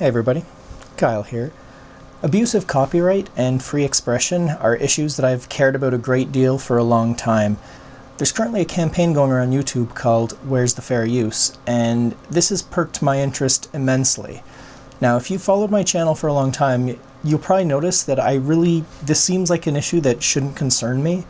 Hey everybody, Kyle here. Abusive copyright and free expression are issues that I've cared about a great deal for a long time. There's currently a campaign going around YouTube called Where's the Fair Use, and this has perked my interest immensely. Now, if you've followed my channel for a long time, you'll probably notice that this seems like an issue that shouldn't concern me,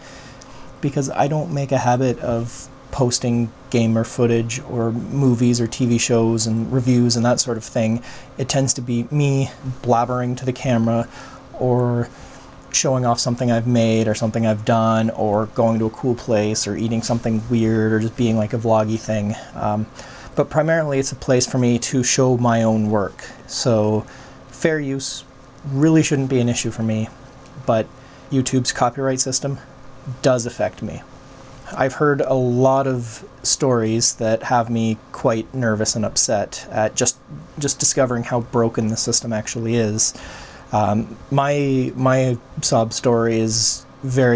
because I don't make a habit of posting gamer footage or movies or TV shows and reviews and that sort of thing. It tends to be me blabbering to the camera or showing off something I've made or something I've done or going to a cool place or eating something weird or just being like a vloggy thing. But primarily it's a place for me to show my own work. So fair use really shouldn't be an issue for me, but YouTube's copyright system does affect me. I've heard a lot of stories that have me quite nervous and upset at just discovering how broken the system actually is. My sob story is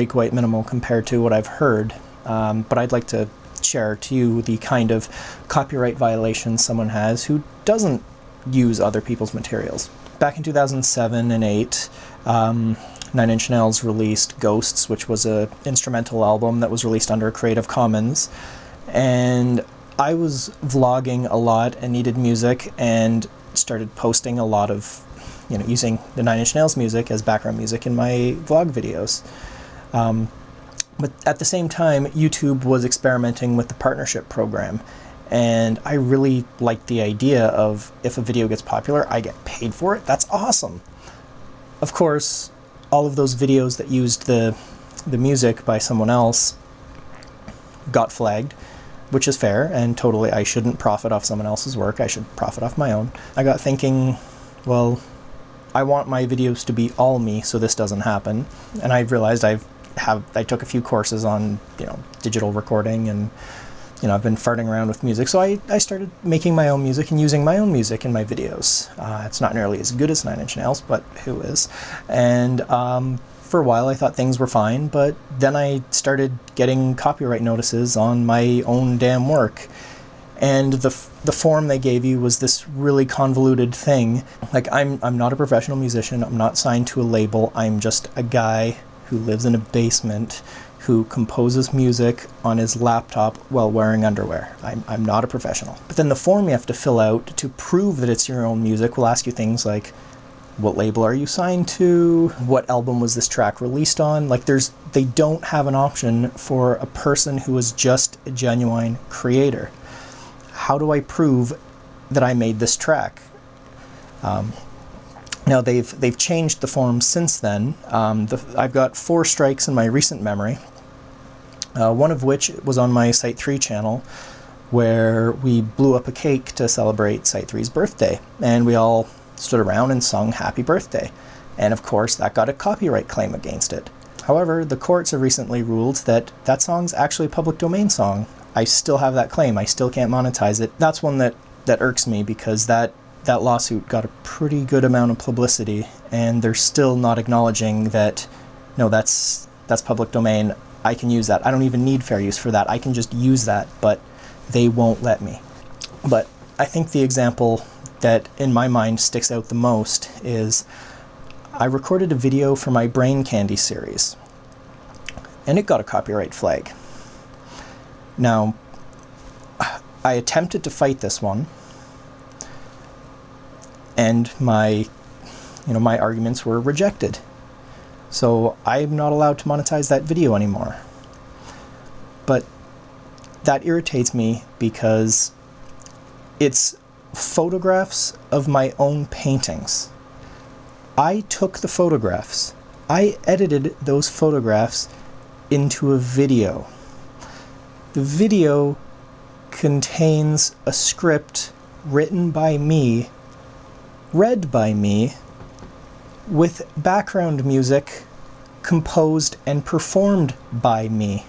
quite minimal compared to what I've heard, but I'd like to share to you the kind of copyright violations someone has who doesn't use other people's materials. Back in 2007 and 8, Nine Inch Nails released Ghosts, which was an instrumental album that was released under Creative Commons, and I was vlogging a lot and needed music and started posting a lot of, using the Nine Inch Nails music as background music in my vlog videos. But at the same time, YouTube was experimenting with the partnership program, and I really liked the idea of if a video gets popular, I get paid for it. That's awesome. Of course, all of those videos that used the music by someone else got flagged, which is fair, and totally I shouldn't profit off someone else's work. I should profit off my own. I got thinking, well, I want my videos to be all me so this doesn't happen. And I realized I took a few courses on, digital recording, and I've been farting around with music, so I started making my own music and using my own music in my videos. It's not nearly as good as Nine Inch Nails, but who is? And for a while I thought things were fine, but then I started getting copyright notices on my own damn work. And the form they gave you was this really convoluted thing. Like, I'm not a professional musician, I'm not signed to a label, I'm just a guy who lives in a basement who composes music on his laptop while wearing underwear. I'm not a professional. But then the form you have to fill out to prove that it's your own music will ask you things like, what label are you signed to? What album was this track released on? Like, they don't have an option for a person who is just a genuine creator. How do I prove that I made this track? Now they've changed the form since then. I've got 4 strikes in my recent memory. One of which was on my Site 3 channel, where we blew up a cake to celebrate Site 3's birthday, and we all stood around and sung Happy Birthday. And of course, that got a copyright claim against it. However, the courts have recently ruled that that song's actually a public domain song. I still have that claim. I still can't monetize it. That's one that irks me, because that lawsuit got a pretty good amount of publicity, and they're still not acknowledging that, no, that's public domain. I can use that. I don't even need fair use for that. I can just use that, but they won't let me. But I think the example that in my mind sticks out the most is I recorded a video for my Brain Candy series, and it got a copyright flag. Now, I attempted to fight this one, and my arguments were rejected. So I'm not allowed to monetize that video anymore. But that irritates me because it's photographs of my own paintings. I took the photographs. I edited those photographs into a video. The video contains a script written by me, read by me, with background music composed and performed by me.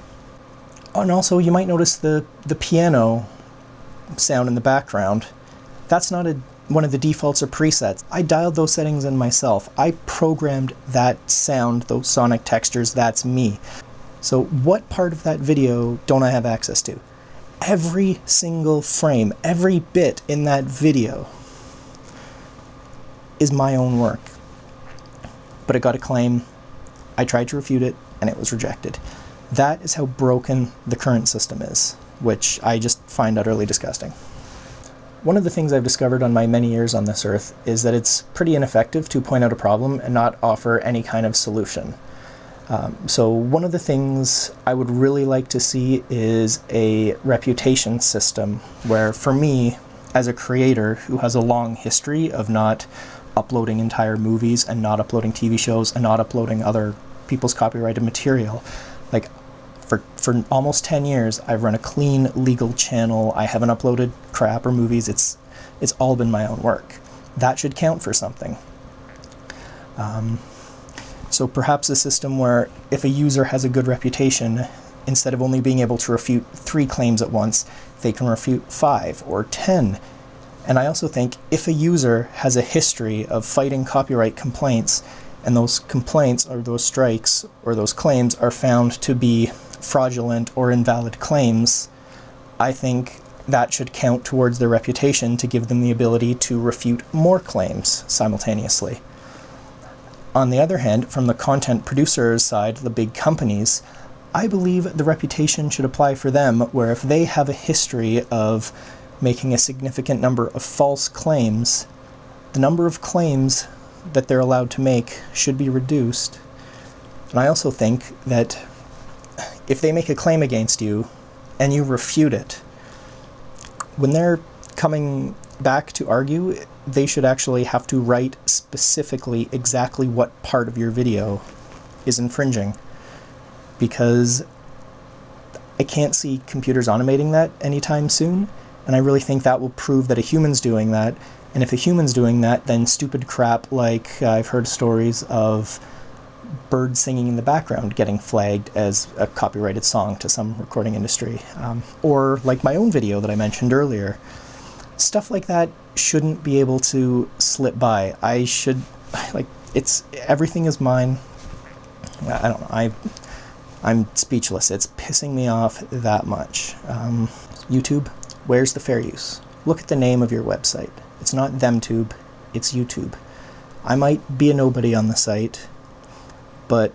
And also, you might notice the piano sound in the background. That's not one of the defaults or presets. I dialed those settings in myself. I programmed that sound, those sonic textures. That's me. So what part of that video don't I have access to? Every single frame, every bit in that video. is my own work. But it got a claim, I tried to refute it, and it was rejected. That is how broken the current system is, which I just find utterly disgusting. One of the things I've discovered on my many years on this earth is that it's pretty ineffective to point out a problem and not offer any kind of solution. So one of the things I would really like to see is a reputation system where, for me, as a creator who has a long history of not uploading entire movies and not uploading TV shows and not uploading other people's copyrighted material, like for almost 10 years I've run a clean legal channel. I haven't uploaded crap or movies. It's all been my own work. That should count for something. So perhaps a system where if a user has a good reputation, instead of only being able to refute 3 claims at once, they can refute 5 or 10. And I also think if a user has a history of fighting copyright complaints, and those complaints or those strikes or those claims are found to be fraudulent or invalid claims, I think that should count towards their reputation to give them the ability to refute more claims simultaneously. On the other hand, from the content producer's side, the big companies, I believe the reputation should apply for them, where if they have a history of making a significant number of false claims, the number of claims that they're allowed to make should be reduced. And I also think that if they make a claim against you and you refute it, when they're coming back to argue, they should actually have to write specifically exactly what part of your video is infringing, because I can't see computers automating that anytime soon, and I really think that will prove that a human's doing that. And if a human's doing that, then stupid crap like I've heard stories of birds singing in the background getting flagged as a copyrighted song to some recording industry, or like my own video that I mentioned earlier. Stuff like that shouldn't be able to slip by. It's everything is mine. I don't know. I'm speechless. It's pissing me off that much. YouTube, where's the fair use? Look at the name of your website. It's not ThemTube, it's YouTube. I might be a nobody on the site, but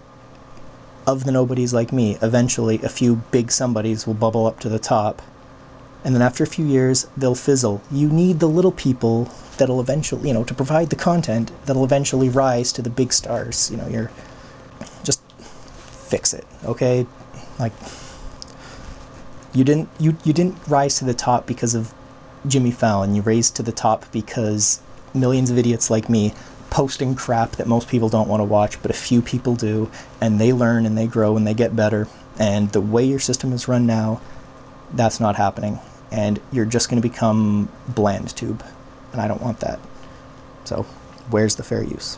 of the nobodies like me, eventually a few big somebodies will bubble up to the top, and then after a few years, they'll fizzle. You need the little people that'll eventually, to provide the content that'll eventually rise to the big stars. You're just fix it, okay? Like, you didn't rise to the top because of Jimmy Fallon. You raised to the top because millions of idiots like me posting crap that most people don't want to watch, but a few people do, and they learn and they grow and they get better. And the way your system is run now, that's not happening. And you're just going to become bland tube, and I don't want that. So, where's the fair use?